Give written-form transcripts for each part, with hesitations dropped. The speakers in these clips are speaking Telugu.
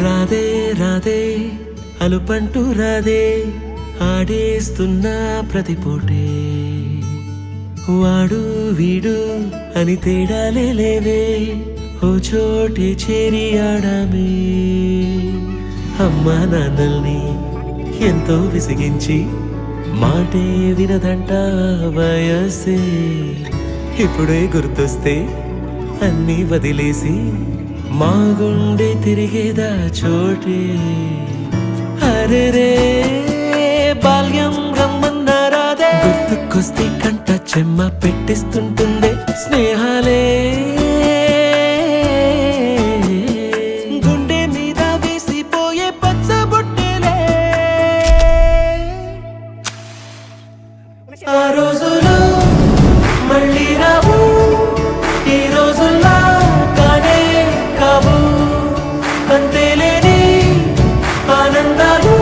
రాధే రాధే అలుపంటూ రాధే ఆడేస్తున్నా ప్రతిపోటే వాడు వీడు అని తేడాలే లేవే ఓ చోటే చేరి ఆడామే అమ్మా నాన్నల్ని ఎంతో విసిగించి మాటే వినదంట వయసే ఇప్పుడే గుర్తొస్తే అన్నీ వదిలేసి మా గుండె తిరిగేదా చోటే అరే రే బాల్యం రమ్మన్నారాదే గుర్తుకొస్తే కంట చెమ్మ పెట్టిస్తుంటుందే స్నేహాలే గుండె మీద వేసిపోయే పచ్చబొట్టెలే ఆ రోజులు మళ్ళీ రావు ఈ రోజుల్లా కానే కావు అంతేలేని ఆనందాలు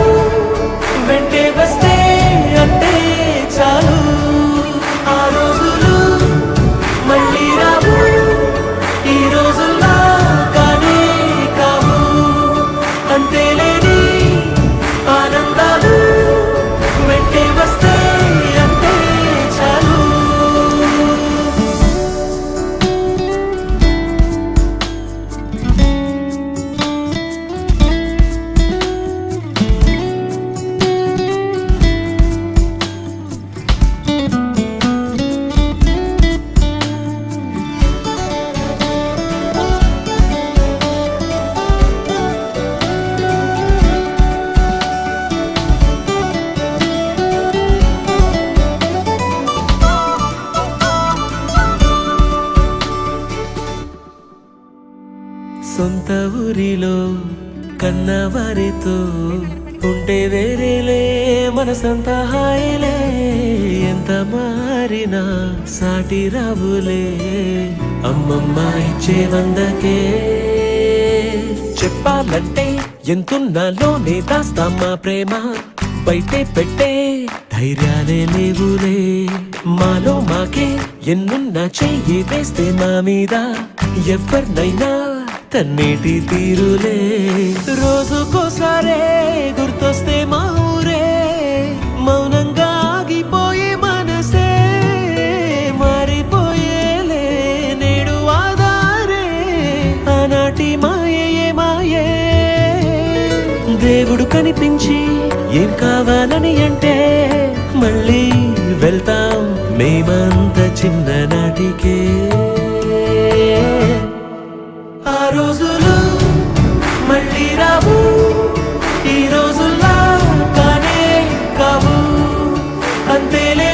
వెంటే వస్తే అంటే చాలు ఆ రోజులు మళ్ళీ రావు ఈ రోజుల్లా కానే కావు అంతేలేని ఆనందాలు వెంటే వస్తే అంటే చాలు సొంత ఊరిలో కన్నవారితో ఉంటే వేరేలే మనసంత హాయిలే ఎంత మారినా సాటి రావులే అమ్మమ్మ ఇచ్చే వందకే చెప్పాలంటే ఎంతున్నాలోనే దాస్తామా ప్రేమ బయటే పెట్టే ధైర్యాలే లేవులే మాలో మాకే ఎన్నున్నా చెయ్యి వేస్తే మా మీద ఎవరినైనా తన్నేటి తీరులే రోజుకోసారే గుర్తొస్తే మా ఊరే మౌనంగా ఆగిపోయే మనసే మారిపోయేలే నేడు ఆధారే ఆనాటి మాయే మాయే దేవుడు కనిపించి ఏం కావాలని అంటే మళ్ళీ వెళ్తాం మేమంత చిన్ననాటికే ఆ రోజులు మళ్ళీ రావు ఈ రోజుల్లా కానే కావు అంతేలే